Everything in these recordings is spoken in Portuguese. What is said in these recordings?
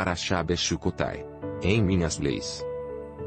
Parashá Bechucotai. Em minhas leis.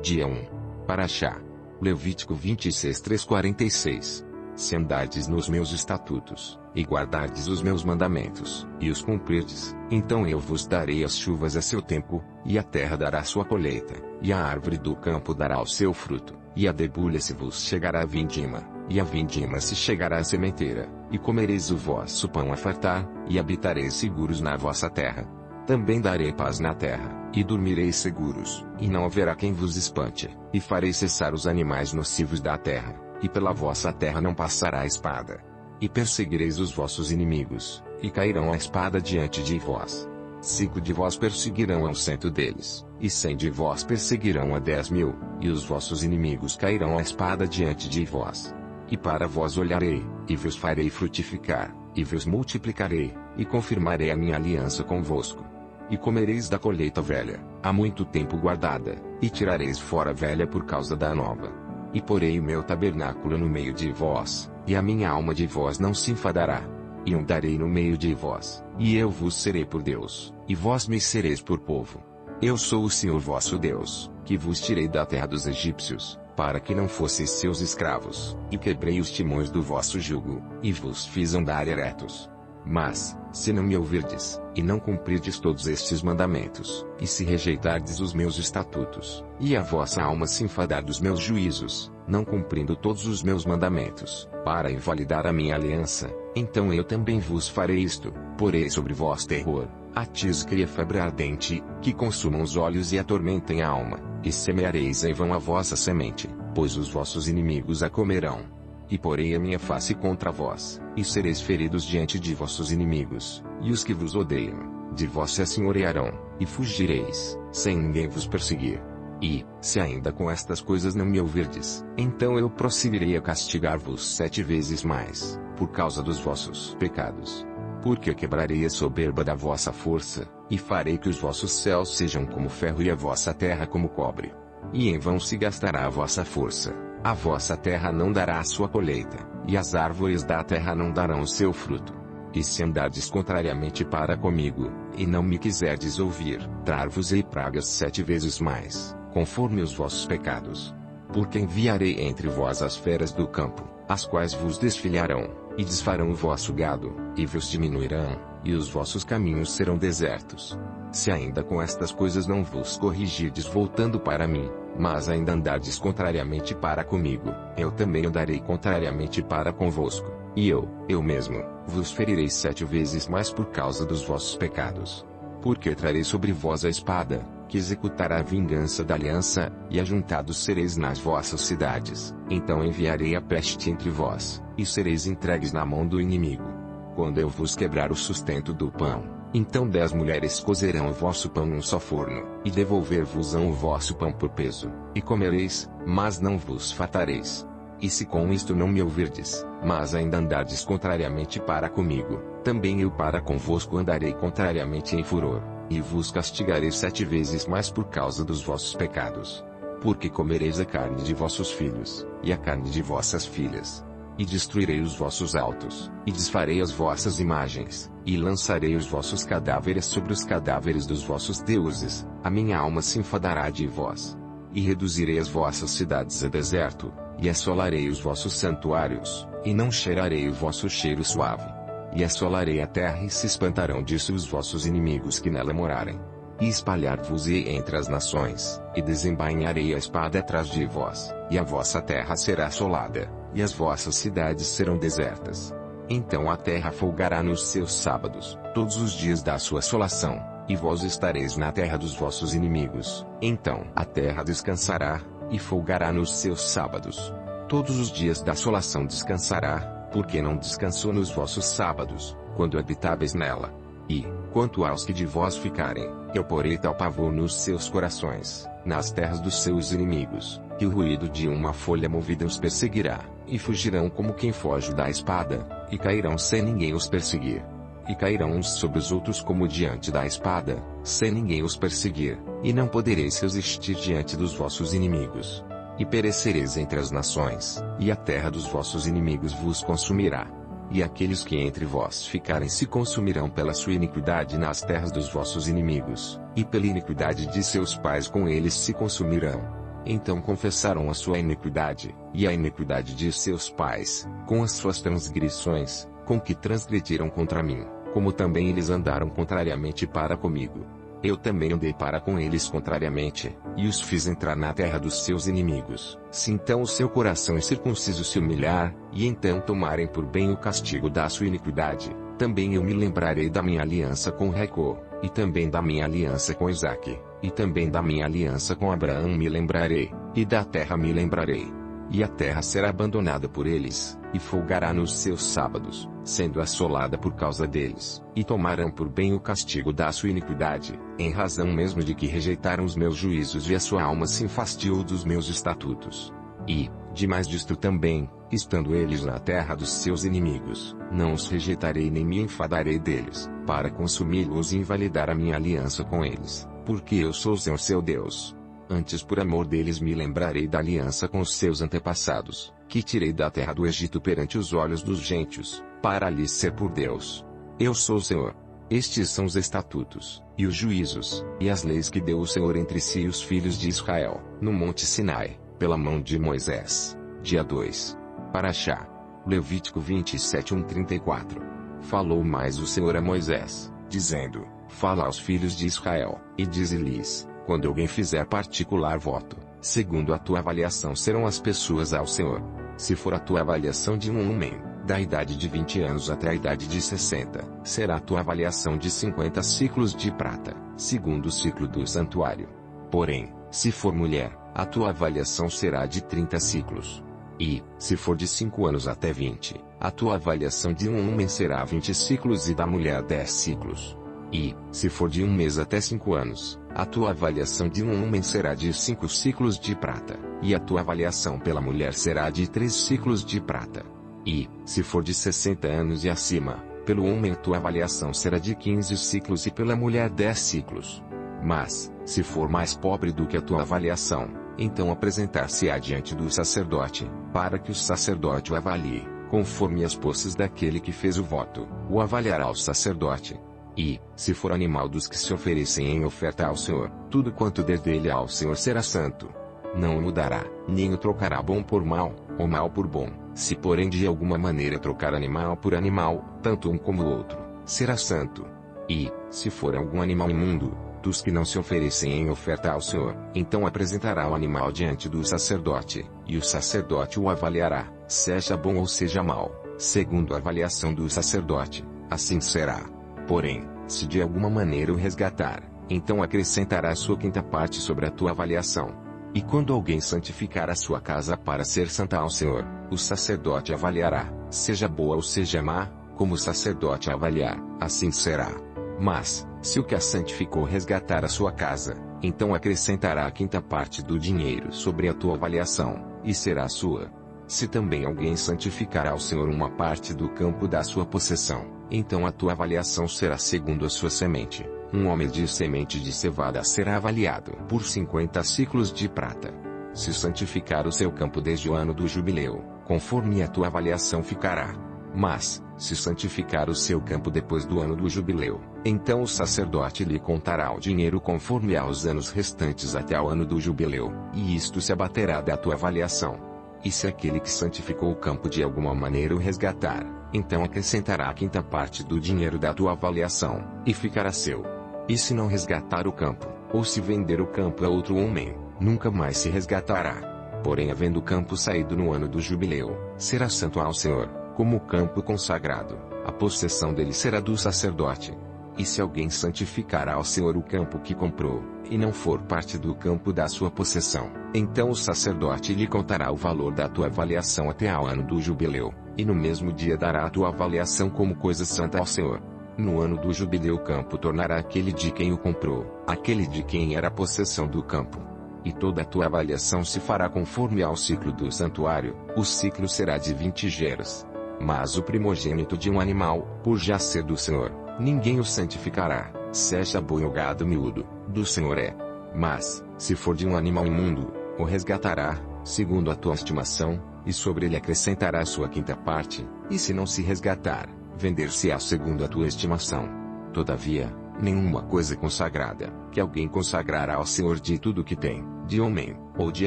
Dia 1. Parashá. Levítico 26, 3:46. Se andardes nos meus estatutos, e guardardes os meus mandamentos, e os cumprirdes, então eu vos darei as chuvas a seu tempo, e a terra dará sua colheita, e a árvore do campo dará o seu fruto, e a debulha se vos chegará a vindima, e a vindima se chegará à sementeira, e comereis o vosso pão a fartar, e habitareis seguros na vossa terra. Também darei paz na terra, e dormireis seguros, e não haverá quem vos espante, e farei cessar os animais nocivos da terra, e pela vossa terra não passará a espada. E perseguireis os vossos inimigos, e cairão a espada diante de vós. 5 de vós perseguirão a 100 deles, e 100 de vós perseguirão a 10.000, e os vossos inimigos cairão a espada diante de vós. E para vós olharei, e vos farei frutificar, e vos multiplicarei, e confirmarei a minha aliança convosco. E comereis da colheita velha, há muito tempo guardada, e tirareis fora a velha por causa da nova. E porei o meu tabernáculo no meio de vós, e a minha alma de vós não se enfadará. E andarei no meio de vós, e eu vos serei por Deus, e vós me sereis por povo. Eu sou o Senhor vosso Deus, que vos tirei da terra dos egípcios, para que não fosseis seus escravos, e quebrei os timões do vosso jugo, e vos fiz andar eretos. Mas, se não me ouvirdes, e não cumprirdes todos estes mandamentos, e se rejeitardes os meus estatutos, e a vossa alma se enfadar dos meus juízos, não cumprindo todos os meus mandamentos, para invalidar a minha aliança, então eu também vos farei isto: porei sobre vós terror, a tisca e a febre ardente, que consumam os olhos e atormentem a alma, e semeareis em vão a vossa semente, pois os vossos inimigos a comerão. E porei a minha face contra vós, e sereis feridos diante de vossos inimigos, e os que vos odeiam, de vós se assenhorearão, e fugireis, sem ninguém vos perseguir. E, se ainda com estas coisas não me ouvirdes, então eu prosseguirei a castigar-vos 7 vezes mais, por causa dos vossos pecados. Porque quebrarei a soberba da vossa força, e farei que os vossos céus sejam como ferro e a vossa terra como cobre. E em vão se gastará a vossa força. A vossa terra não dará a sua colheita, e as árvores da terra não darão o seu fruto. E se andardes contrariamente para comigo, e não me quiserdes ouvir, dar-vos-ei pragas 7 vezes mais, conforme os vossos pecados. Porque enviarei entre vós as feras do campo, as quais vos desfilharão, e desfarão o vosso gado, e vos diminuirão, e os vossos caminhos serão desertos. Se ainda com estas coisas não vos corrigirdes voltando para mim, mas ainda andardes contrariamente para comigo, eu também andarei contrariamente para convosco, e eu mesmo, vos ferirei 7 vezes mais por causa dos vossos pecados. Porque trarei sobre vós a espada, que executará a vingança da aliança, e ajuntados sereis nas vossas cidades, então enviarei a peste entre vós, e sereis entregues na mão do inimigo. Quando eu vos quebrar o sustento do pão, então 10 mulheres cozerão o vosso pão num só forno, e devolver-vos-ão o vosso pão por peso, e comereis, mas não vos fartareis. E se com isto não me ouvirdes, mas ainda andardes contrariamente para comigo, também eu para convosco andarei contrariamente em furor, e vos castigarei 7 vezes mais por causa dos vossos pecados. Porque comereis a carne de vossos filhos, e a carne de vossas filhas. E destruirei os vossos altos, e desfarei as vossas imagens, e lançarei os vossos cadáveres sobre os cadáveres dos vossos deuses, a minha alma se enfadará de vós. E reduzirei as vossas cidades a deserto, e assolarei os vossos santuários, e não cheirarei o vosso cheiro suave. E assolarei a terra e se espantarão disso os vossos inimigos que nela morarem. E espalhar-vos-ei entre as nações, e desembainharei a espada atrás de vós, e a vossa terra será assolada, e as vossas cidades serão desertas. Então a terra folgará nos seus sábados, todos os dias da sua assolação, e vós estareis na terra dos vossos inimigos. Então a terra descansará, e folgará nos seus sábados. Todos os dias da assolação descansará, porque não descansou nos vossos sábados, quando habitáveis nela. E, quanto aos que de vós ficarem, eu porei tal pavor nos seus corações, nas terras dos seus inimigos, que o ruído de uma folha movida os perseguirá, e fugirão como quem foge da espada, e cairão sem ninguém os perseguir. E cairão uns sobre os outros como diante da espada, sem ninguém os perseguir, e não podereis resistir diante dos vossos inimigos. E perecereis entre as nações, e a terra dos vossos inimigos vos consumirá. E aqueles que entre vós ficarem se consumirão pela sua iniquidade nas terras dos vossos inimigos, e pela iniquidade de seus pais com eles se consumirão. Então confessaram a sua iniquidade, e a iniquidade de seus pais, com as suas transgressões, com que transgrediram contra mim, como também eles andaram contrariamente para comigo. Eu também andei para com eles contrariamente, e os fiz entrar na terra dos seus inimigos. Se então o seu coração incircunciso se humilhar, e então tomarem por bem o castigo da sua iniquidade, também eu me lembrarei da minha aliança com Jacó, e também da minha aliança com Isaque, e também da minha aliança com Abraão me lembrarei, e da terra me lembrarei. E a terra será abandonada por eles, e folgará nos seus sábados, sendo assolada por causa deles, e tomarão por bem o castigo da sua iniquidade, em razão mesmo de que rejeitaram os meus juízos e a sua alma se enfastiou dos meus estatutos. E, demais disto também, estando eles na terra dos seus inimigos, não os rejeitarei nem me enfadarei deles, para consumi-los e invalidar a minha aliança com eles, porque eu sou o Senhor seu Deus. Antes por amor deles me lembrarei da aliança com os seus antepassados, que tirei da terra do Egito perante os olhos dos gentios, para lhes ser por Deus. Eu sou o Senhor. Estes são os estatutos, e os juízos, e as leis que deu o Senhor entre si e os filhos de Israel, no monte Sinai, pela mão de Moisés. Dia 2. Paraxá. Levítico 27:1-34. Falou mais o Senhor a Moisés, dizendo: Fala aos filhos de Israel, e dize-lhes: quando alguém fizer particular voto, segundo a tua avaliação serão as pessoas ao Senhor. Se for a tua avaliação de um homem, da idade de 20 anos até a idade de 60, será a tua avaliação de 50 ciclos de prata, segundo o ciclo do santuário. Porém, se for mulher, a tua avaliação será de 30 ciclos. E, se for de 5 anos até 20, a tua avaliação de um homem será 20 ciclos e da mulher 10 ciclos. E, se for de 1 mês até 5 anos, a tua avaliação de um homem será de 5 ciclos de prata, e a tua avaliação pela mulher será de 3 ciclos de prata. E, se for de 60 anos e acima, pelo homem a tua avaliação será de 15 ciclos e pela mulher 10 ciclos. Mas, se for mais pobre do que a tua avaliação, então apresentar-se-á diante do sacerdote, para que o sacerdote o avalie, conforme as posses daquele que fez o voto, o avaliará o sacerdote. E, se for animal dos que se oferecem em oferta ao Senhor, tudo quanto der dele ao Senhor será santo. Não o mudará, nem o trocará bom por mal, ou mal por bom. Se porém de alguma maneira trocar animal por animal, tanto um como o outro, será santo. E, se for algum animal imundo, dos que não se oferecem em oferta ao Senhor, então apresentará o animal diante do sacerdote, e o sacerdote o avaliará, seja bom ou seja mau, segundo a avaliação do sacerdote, assim será. Porém, se de alguma maneira o resgatar, então acrescentará a sua quinta parte sobre a tua avaliação. E quando alguém santificar a sua casa para ser santa ao Senhor, o sacerdote avaliará, seja boa ou seja má, como o sacerdote avaliar, assim será. Mas, se o que a santificou resgatar a sua casa, então acrescentará a quinta parte do dinheiro sobre a tua avaliação, e será sua. Se também alguém santificar ao Senhor uma parte do campo da sua possessão, então a tua avaliação será segundo a sua semente. Um homem de semente de cevada será avaliado por 50 ciclos de prata. Se santificar o seu campo desde o ano do jubileu, conforme a tua avaliação ficará. Mas, se santificar o seu campo depois do ano do jubileu, então o sacerdote lhe contará o dinheiro conforme aos anos restantes até ao ano do jubileu, e isto se abaterá da tua avaliação. E se aquele que santificou o campo de alguma maneira o resgatar, então acrescentará a quinta parte do dinheiro da tua avaliação, e ficará seu. E se não resgatar o campo, ou se vender o campo a outro homem, nunca mais se resgatará. Porém, havendo o campo saído no ano do jubileu, será santo ao Senhor, como o campo consagrado, a possessão dele será do sacerdote. E se alguém santificar ao Senhor o campo que comprou, e não for parte do campo da sua possessão, então o sacerdote lhe contará o valor da tua avaliação até ao ano do jubileu, e no mesmo dia dará a tua avaliação como coisa santa ao Senhor. No ano do jubileu o campo tornará aquele de quem o comprou, aquele de quem era a possessão do campo. E toda a tua avaliação se fará conforme ao ciclo do santuário, o ciclo será de 20 geras. Mas o primogênito de um animal, por já ser do Senhor, ninguém o santificará, seja boi ou gado miúdo, do Senhor é. Mas, se for de um animal imundo, o resgatará, segundo a tua estimação, e sobre ele acrescentará a sua quinta parte, e se não se resgatar, vender-se-á segundo a tua estimação. Todavia, nenhuma coisa consagrada, que alguém consagrará ao Senhor de tudo que tem, de homem, ou de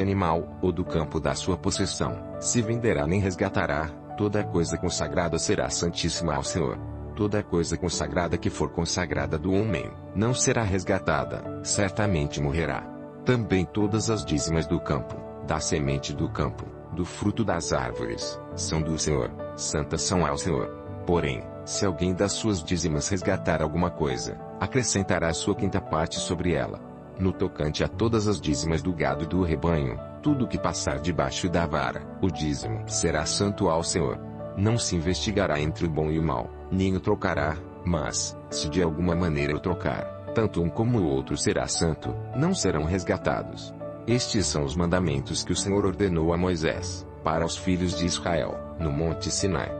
animal, ou do campo da sua possessão, se venderá nem resgatará, toda coisa consagrada será santíssima ao Senhor. Toda coisa consagrada que for consagrada do homem, não será resgatada, certamente morrerá. Também todas as dízimas do campo, da semente do campo, do fruto das árvores, são do Senhor, santas são ao Senhor. Porém, se alguém das suas dízimas resgatar alguma coisa, acrescentará a sua quinta parte sobre ela. No tocante a todas as dízimas do gado e do rebanho, tudo que passar debaixo da vara, o dízimo será santo ao Senhor. Não se investigará entre o bom e o mal, nem o trocará, mas, se de alguma maneira o trocar, tanto um como o outro será santo, não serão resgatados. Estes são os mandamentos que o Senhor ordenou a Moisés, para os filhos de Israel, no monte Sinai.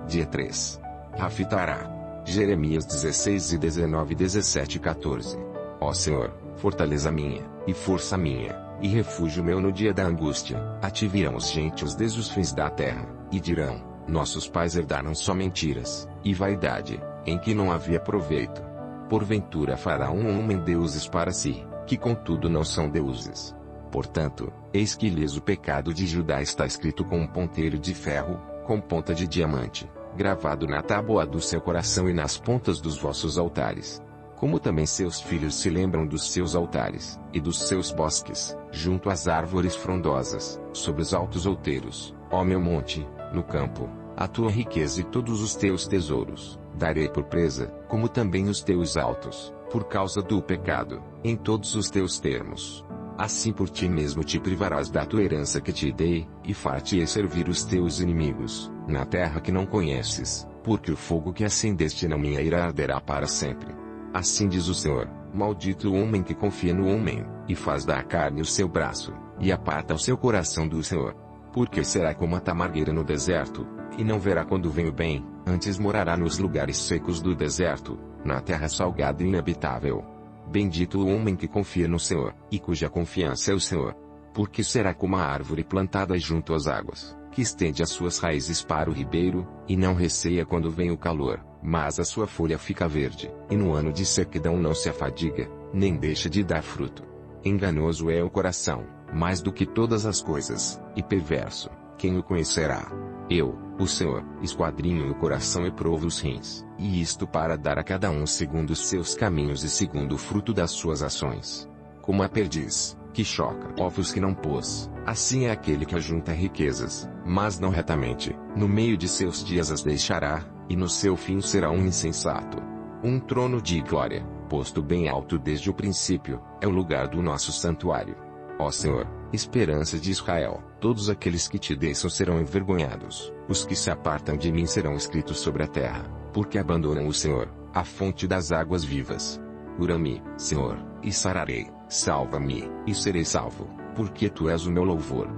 Dia 3. Rafitará. Jeremias 16 e 19, 17 e 14. Ó Senhor, fortaleza minha, e força minha, e refúgio meu no dia da angústia, a ti virão os gentios desde os fins da terra, e dirão: nossos pais herdaram só mentiras, e vaidade, em que não havia proveito. Porventura fará um homem deuses para si, que contudo não são deuses. Portanto, eis que lhes o pecado de Judá está escrito com um ponteiro de ferro, com ponta de diamante, gravado na tábua do seu coração e nas pontas dos vossos altares. Como também seus filhos se lembram dos seus altares, e dos seus bosques, junto às árvores frondosas, sobre os altos outeiros, ó meu monte, no campo, a tua riqueza e todos os teus tesouros, darei por presa, como também os teus altos, por causa do pecado, em todos os teus termos. Assim por ti mesmo te privarás da tua herança que te dei, e far-te-ei servir os teus inimigos, na terra que não conheces, porque o fogo que acendeste na minha ira arderá para sempre. Assim diz o Senhor: maldito o homem que confia no homem, e faz da carne o seu braço, e aparta o seu coração do Senhor. Porque será como a tamargueira no deserto, e não verá quando vem o bem, antes morará nos lugares secos do deserto, na terra salgada e inabitável. Bendito o homem que confia no Senhor, e cuja confiança é o Senhor. Porque será como a árvore plantada junto às águas, que estende as suas raízes para o ribeiro, e não receia quando vem o calor, mas a sua folha fica verde, e no ano de sequidão não se afadiga, nem deixa de dar fruto. Enganoso é o coração, mais do que todas as coisas, e perverso, quem o conhecerá? Eu, o Senhor, esquadrinho o coração e provo os rins, e isto para dar a cada um segundo os seus caminhos e segundo o fruto das suas ações. Como a perdiz, que choca ovos que não pôs, assim é aquele que ajunta riquezas, mas não retamente, no meio de seus dias as deixará, e no seu fim será um insensato. Um trono de glória, posto bem alto desde o princípio, é o lugar do nosso santuário. Ó Senhor, esperança de Israel, todos aqueles que te deixam serão envergonhados, os que se apartam de mim serão escritos sobre a terra, porque abandonam o Senhor, a fonte das águas vivas. Cura-me, Senhor, e sararei, salva-me, e serei salvo, porque tu és o meu louvor.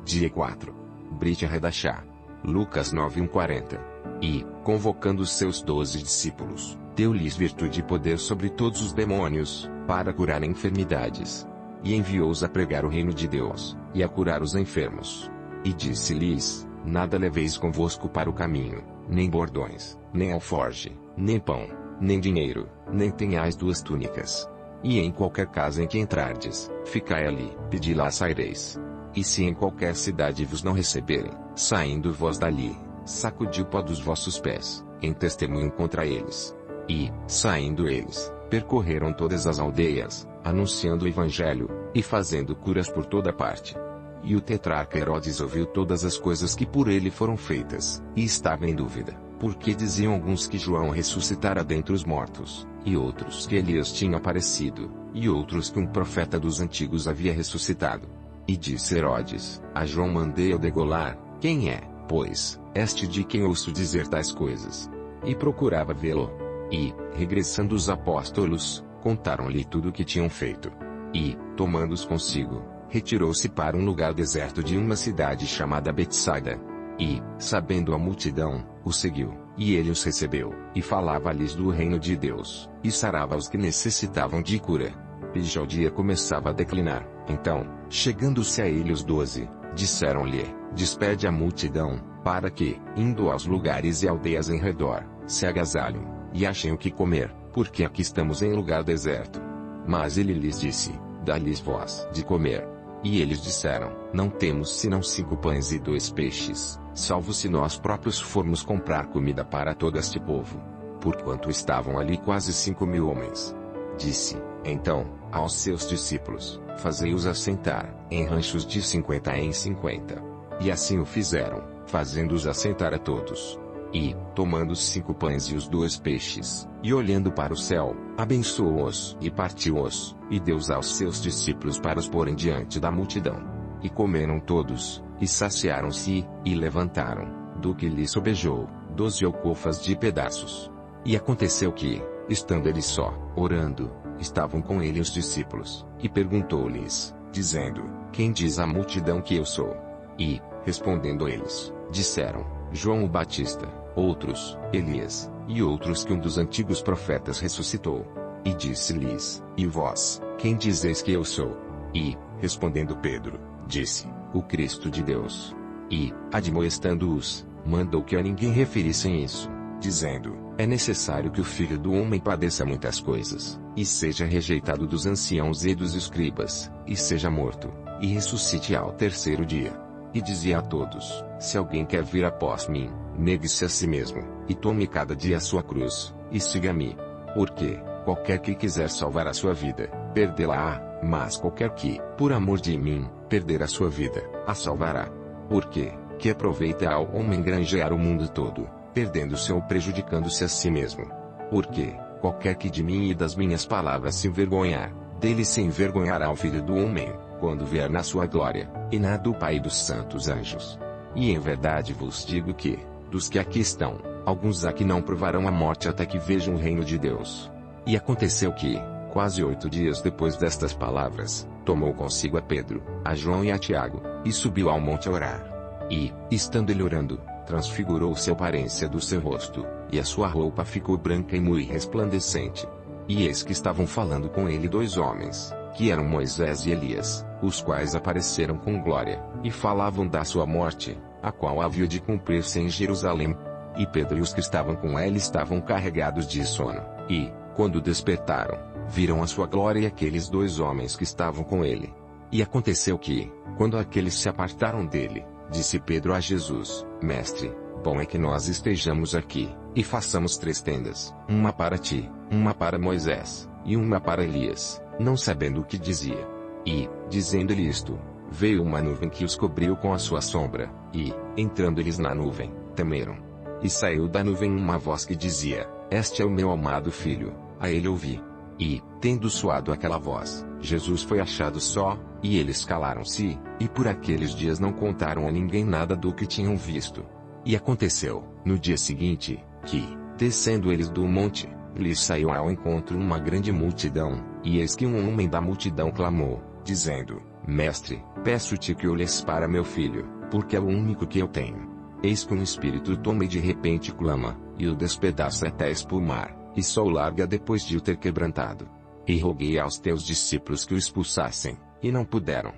Dia 4. Brit Hadashah. Lucas 9:40. E, convocando os seus 12 discípulos, deu-lhes virtude e poder sobre todos os demônios, para curar enfermidades. E enviou-os a pregar o reino de Deus, e a curar os enfermos. E disse-lhes: nada leveis convosco para o caminho, nem bordões, nem alforge, nem pão, nem dinheiro, nem tenhais 2 túnicas. E em qualquer casa em que entrardes, ficai ali, pedi lá saireis. E se em qualquer cidade vos não receberem, saindo vós dali, sacudi o pó dos vossos pés, em testemunho contra eles. E, saindo eles, percorreram todas as aldeias, anunciando o evangelho, e fazendo curas por toda parte. E o tetrarca Herodes ouviu todas as coisas que por ele foram feitas, e estava em dúvida, porque diziam alguns que João ressuscitara dentre os mortos, e outros que Elias tinha aparecido, e outros que um profeta dos antigos havia ressuscitado. E disse Herodes: a João mandei eu degolar, quem é, pois, este de quem ouço dizer tais coisas? E procurava vê-lo. E, regressando os apóstolos, contaram-lhe tudo o que tinham feito. E, tomando-os consigo, retirou-se para um lugar deserto de uma cidade chamada Betsaida. E, sabendo a multidão, o seguiu, e ele os recebeu, e falava-lhes do reino de Deus, e sarava os que necessitavam de cura. E já o dia começava a declinar. Então, chegando-se a ele os 12, disseram-lhe: despede a multidão, para que, indo aos lugares e aldeias em redor, se agasalhem, e achem o que comer. porque aqui estamos em lugar deserto. Mas ele lhes disse: dá-lhes vós de comer. E eles disseram: não temos senão 5 pães e 2 peixes, salvo se nós próprios formos comprar comida para todo este povo. Porquanto estavam ali quase 5.000 homens. Disse, então, aos seus discípulos: fazei-os assentar, em ranchos de 50 em 50. E assim o fizeram, fazendo-os assentar a todos. E, tomando os 5 pães e os 2 peixes, e olhando para o céu, abençoou-os e partiu-os, e deu-os aos seus discípulos para os porem diante da multidão. E comeram todos, e saciaram-se, e levantaram, do que lhes sobejou, 12 alcofas de pedaços. E aconteceu que, estando ele só, orando, estavam com ele os discípulos, e perguntou-lhes, dizendo: quem diz a multidão que eu sou? E, respondendo eles, disseram: João o Batista, outros, Elias, e outros que um dos antigos profetas ressuscitou. E disse-lhes: e vós, quem dizeis que eu sou? E, respondendo Pedro, disse: o Cristo de Deus. E, admoestando-os, mandou que a ninguém referissem isso, dizendo: é necessário que o Filho do Homem padeça muitas coisas, e seja rejeitado dos anciãos e dos escribas, e seja morto, e ressuscite ao terceiro dia. E dizia a todos: se alguém quer vir após mim, negue-se a si mesmo, e tome cada dia a sua cruz, e siga-me. Porque, qualquer que quiser salvar a sua vida, perdê-la-á, mas qualquer que, por amor de mim, perder a sua vida, a salvará. Porque, que aproveita ao homem granjear o mundo todo, perdendo-se ou prejudicando-se a si mesmo? Porque, qualquer que de mim e das minhas palavras se envergonhar, dele se envergonhará o Filho do Homem, quando vier na sua glória, e na do Pai e dos santos anjos. E em verdade vos digo que, dos que aqui estão, alguns aqui não provarão a morte até que vejam o reino de Deus. E aconteceu que, quase 8 dias depois destas palavras, tomou consigo a Pedro, a João e a Tiago, e subiu ao monte a orar. E, estando ele orando, transfigurou-se a aparência do seu rosto, e a sua roupa ficou branca e muito resplandecente. E eis que estavam falando com ele 2 homens, que eram Moisés e Elias, os quais apareceram com glória, e falavam da sua morte, a qual havia de cumprir-se em Jerusalém. E Pedro e os que estavam com ele estavam carregados de sono, e, quando despertaram, viram a sua glória e aqueles 2 homens que estavam com ele. E aconteceu que, quando aqueles se apartaram dele, disse Pedro a Jesus: Mestre, bom é que nós estejamos aqui, e façamos 3 tendas, uma para ti, uma para Moisés, e uma para Elias, não sabendo o que dizia. E, dizendo-lhe isto, veio uma nuvem que os cobriu com a sua sombra, e, entrando eles na nuvem, temeram. E saiu da nuvem uma voz que dizia: Este é o meu amado filho, a ele ouvi. E, tendo soado aquela voz, Jesus foi achado só, e eles calaram-se, e por aqueles dias não contaram a ninguém nada do que tinham visto. E aconteceu, no dia seguinte, que, descendo eles do monte, lhes saiu ao encontro uma grande multidão, e eis que um homem da multidão clamou, dizendo: Mestre, peço-te que olhes para meu filho, porque é o único que eu tenho. Eis que um espírito o toma e de repente clama, e o despedaça até espumar, e só o larga depois de o ter quebrantado. E roguei aos teus discípulos que o expulsassem, e não puderam.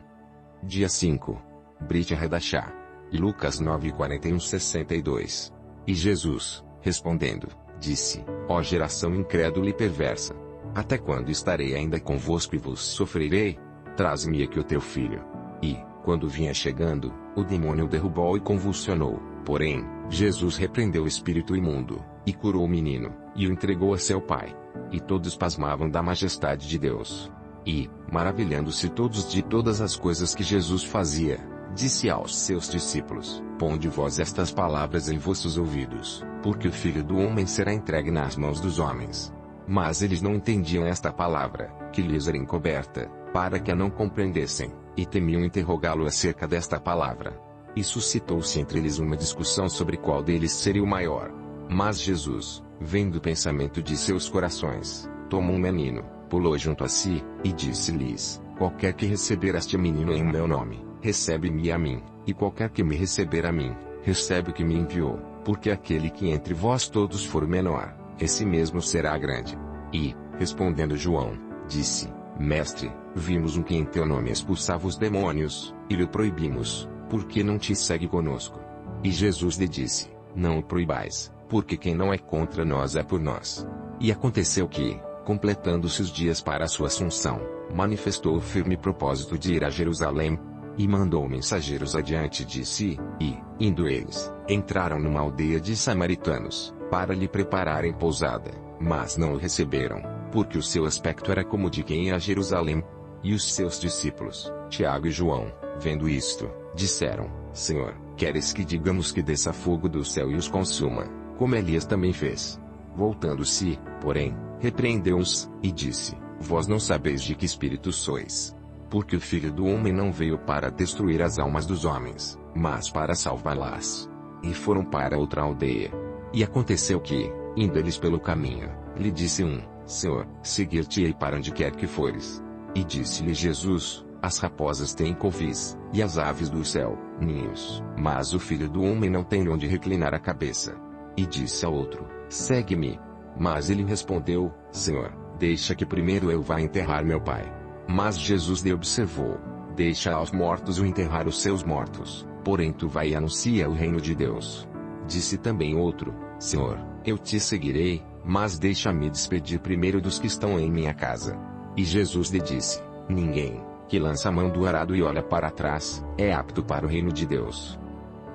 Dia 5. Brit Hadashah. Lucas 9:41-62. E Jesus, respondendo, disse: Ó geração incrédula e perversa! Até quando estarei ainda convosco e vos sofrerei? Traze-me aqui o teu filho. E, quando vinha chegando, o demônio o derrubou e convulsionou. Porém, Jesus repreendeu o espírito imundo, e curou o menino, e o entregou a seu pai. E todos pasmavam da majestade de Deus. E, maravilhando-se todos de todas as coisas que Jesus fazia, disse aos seus discípulos: Ponde vós estas palavras em vossos ouvidos, porque o Filho do Homem será entregue nas mãos dos homens. Mas eles não entendiam esta palavra, que lhes era encoberta, para que a não compreendessem, e temiam interrogá-lo acerca desta palavra. E suscitou-se entre eles uma discussão sobre qual deles seria o maior. Mas Jesus, vendo o pensamento de seus corações, tomou um menino, pulou junto a si, e disse-lhes: Qualquer que receber este menino em meu nome, recebe-me a mim, e qualquer que me receber a mim, recebe o que me enviou, porque aquele que entre vós todos for o menor, esse mesmo será grande. E, respondendo João, disse: Mestre, vimos um que em teu nome expulsava os demônios, e lhe proibimos, porque não te segue conosco. E Jesus lhe disse: Não o proibais, porque quem não é contra nós é por nós. E aconteceu que, completando-se os dias para a sua assunção, manifestou o firme propósito de ir a Jerusalém, e mandou mensageiros adiante de si, e, indo eles, entraram numa aldeia de samaritanos, para lhe prepararem pousada, mas não o receberam, porque o seu aspecto era como de quem ia a Jerusalém. E os seus discípulos, Tiago e João, vendo isto, disseram: Senhor, queres que digamos que desça fogo do céu e os consuma, como Elias também fez? Voltando-se, porém, repreendeu-os, e disse: Vós não sabeis de que espírito sois. Porque o Filho do Homem não veio para destruir as almas dos homens, mas para salvá-las. E foram para outra aldeia. E aconteceu que, indo eles pelo caminho, lhe disse um: Senhor, seguir-te-ei para onde quer que fores. E disse-lhe Jesus: As raposas têm covis, e as aves do céu, ninhos, mas o Filho do Homem não tem onde reclinar a cabeça. E disse ao outro: Segue-me. Mas ele respondeu: Senhor, deixa que primeiro eu vá enterrar meu pai. Mas Jesus lhe observou: Deixa aos mortos o enterrar os seus mortos, porém tu vai e anuncia o reino de Deus. Disse também outro: Senhor, eu te seguirei, mas deixa-me despedir primeiro dos que estão em minha casa. E Jesus lhe disse: Ninguém, que lança a mão do arado e olha para trás, é apto para o reino de Deus.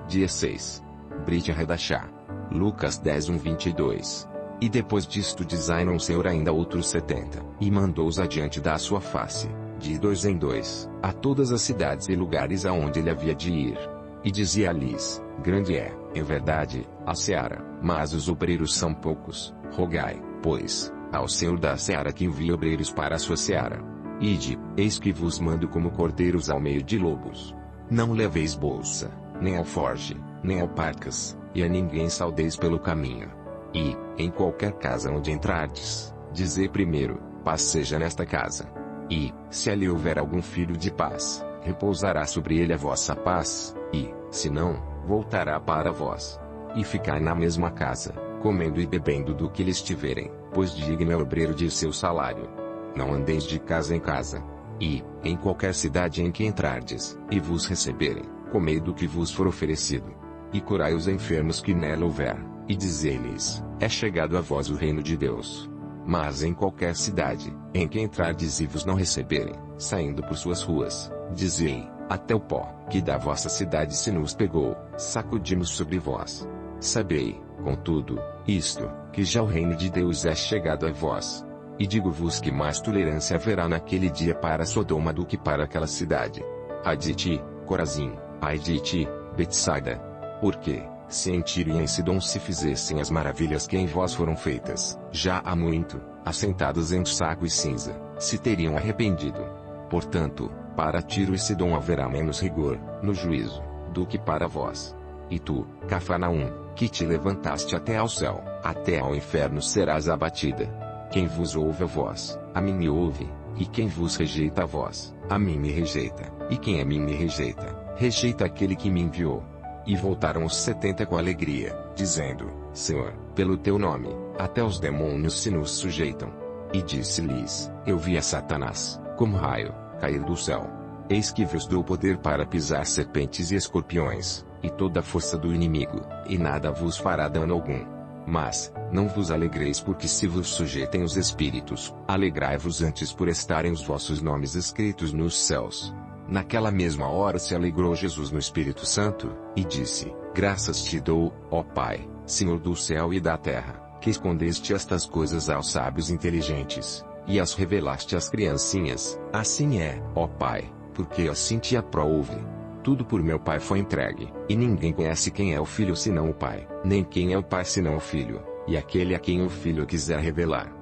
Dia 6. Brit Redachá. Lucas 10:1-22. E depois disto designou o Senhor ainda outros 70, e mandou-os adiante da sua face, de 2 em 2, a todas as cidades e lugares aonde ele havia de ir. E dizia-lhes: Grande é, em verdade, a seara, mas os obreiros são poucos. Rogai, pois, ao Senhor da seara que envie obreiros para a sua seara. Ide, eis que vos mando como cordeiros ao meio de lobos. Não leveis bolsa, nem alforje, nem alparcas, e a ninguém saudeis pelo caminho. E, em qualquer casa onde entrardes, dizei primeiro: paz seja nesta casa. E, se ali houver algum filho de paz, repousará sobre ele a vossa paz, e, se não, voltará para vós. E ficai na mesma casa, comendo e bebendo do que lhes tiverem, pois digno é o obreiro de seu salário. Não andeis de casa em casa. E, em qualquer cidade em que entrardes, e vos receberem, comei do que vos for oferecido. E curai os enfermos que nela houver, e dizei-lhes: é chegado a vós o reino de Deus. Mas em qualquer cidade, em que entrardes e vos não receberem, saindo por suas ruas, dizei: até o pó, que da vossa cidade se nos pegou, sacudimos sobre vós. Sabei, contudo, isto, que já o reino de Deus é chegado a vós. E digo-vos que mais tolerância haverá naquele dia para Sodoma do que para aquela cidade. Ai de ti, Corazim, ai de ti, Betsaida. Porque, se em Tiro e em Sidom se fizessem as maravilhas que em vós foram feitas, já há muito, assentados em saco e cinza, se teriam arrependido. Portanto, para Tiro e Sidom haverá menos rigor, no juízo, do que para vós. E tu, Cafarnaum, que te levantaste até ao céu, até ao inferno serás abatida. Quem vos ouve a vós, a mim me ouve, e quem vos rejeita a vós, a mim me rejeita, e quem a mim me rejeita, rejeita aquele que me enviou. E voltaram os 70 com alegria, dizendo: Senhor, pelo teu nome, até os demônios se nos sujeitam. E disse-lhes: Eu vi a Satanás, como raio, cair do céu. Eis que vos dou poder para pisar serpentes e escorpiões, e toda a força do inimigo, e nada vos fará dano algum. Mas, não vos alegreis porque se vos sujeitem os espíritos, alegrai-vos antes por estarem os vossos nomes escritos nos céus. Naquela mesma hora se alegrou Jesus no Espírito Santo, e disse: Graças te dou, ó Pai, Senhor do céu e da terra, que escondeste estas coisas aos sábios inteligentes, e as revelaste às criancinhas. Assim é, ó Pai, porque assim te aprouve. Tudo por meu Pai foi entregue, e ninguém conhece quem é o Filho senão o Pai, nem quem é o Pai senão o Filho, e aquele a quem o Filho quiser revelar.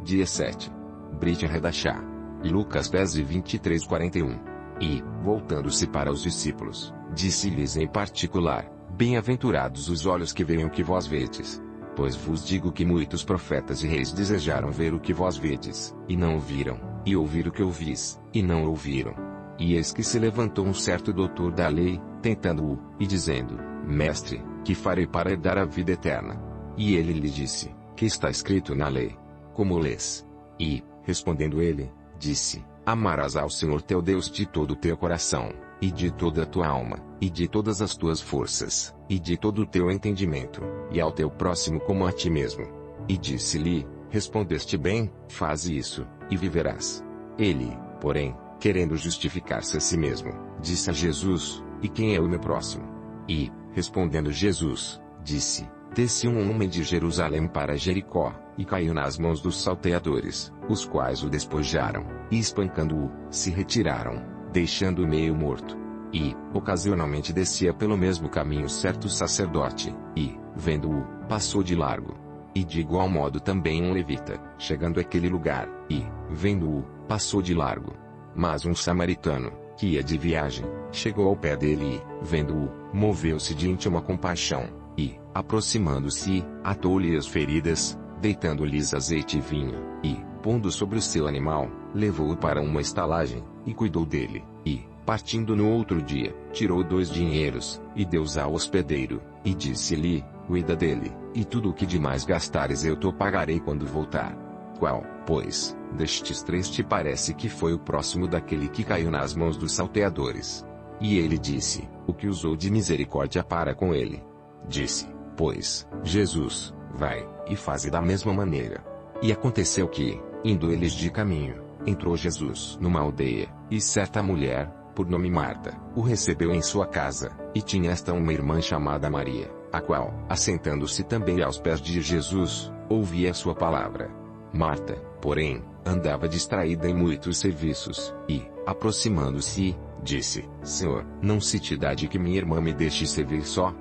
Dia 7. Brit Redachá. Lucas 10:23-41. E, voltando-se para os discípulos, disse-lhes em particular: Bem-aventurados os olhos que veem o que vós vedes. Pois vos digo que muitos profetas e reis desejaram ver o que vós vedes, e não o viram, e ouvir o que ouvis, e não ouviram. E eis que se levantou um certo doutor da lei, tentando-o, e dizendo: Mestre, que farei para herdar a vida eterna? E ele lhe disse: Que está escrito na lei? Como lês? E, respondendo ele, disse: Amarás ao Senhor teu Deus de todo o teu coração, e de toda a tua alma, e de todas as tuas forças, e de todo o teu entendimento, e ao teu próximo como a ti mesmo. E disse-lhe: respondeste bem, faze isso, e viverás. Ele, porém, querendo justificar-se a si mesmo, disse a Jesus: E quem é o meu próximo? E, respondendo Jesus, disse: Desce um homem de Jerusalém para Jericó, e caiu nas mãos dos salteadores, os quais o despojaram, e espancando-o, se retiraram, deixando-o meio morto. E, ocasionalmente descia pelo mesmo caminho certo sacerdote, e, vendo-o, passou de largo. E de igual modo também um levita, chegando àquele lugar, e, vendo-o, passou de largo. Mas um samaritano, que ia de viagem, chegou ao pé dele e, vendo-o, moveu-se de íntima compaixão, e, aproximando-se, atou-lhe as feridas, deitando-lhes azeite e vinho, e, pondo sobre o seu animal, levou-o para uma estalagem, e cuidou dele, e, partindo no outro dia, tirou 2 dinheiros, e deu-os ao hospedeiro, e disse-lhe: Cuida dele, e tudo o que demais gastares eu te pagarei quando voltar. Qual, pois, destes 3 te parece que foi o próximo daquele que caiu nas mãos dos salteadores? E ele disse: O que usou de misericórdia para com ele. Disse, pois, Jesus: Vai, e faze da mesma maneira. E aconteceu que, indo eles de caminho, entrou Jesus numa aldeia, e certa mulher, por nome Marta, o recebeu em sua casa, e tinha esta uma irmã chamada Maria, a qual, assentando-se também aos pés de Jesus, ouvia a sua palavra. Marta, porém, andava distraída em muitos serviços, e, aproximando-se, disse: Senhor, não se te dá de que minha irmã me deixe servir só?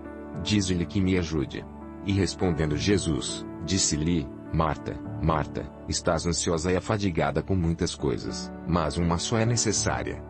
Dize-lhe que me ajude. E respondendo Jesus, disse-lhe: Marta, Marta, estás ansiosa e afadigada com muitas coisas, mas uma só é necessária.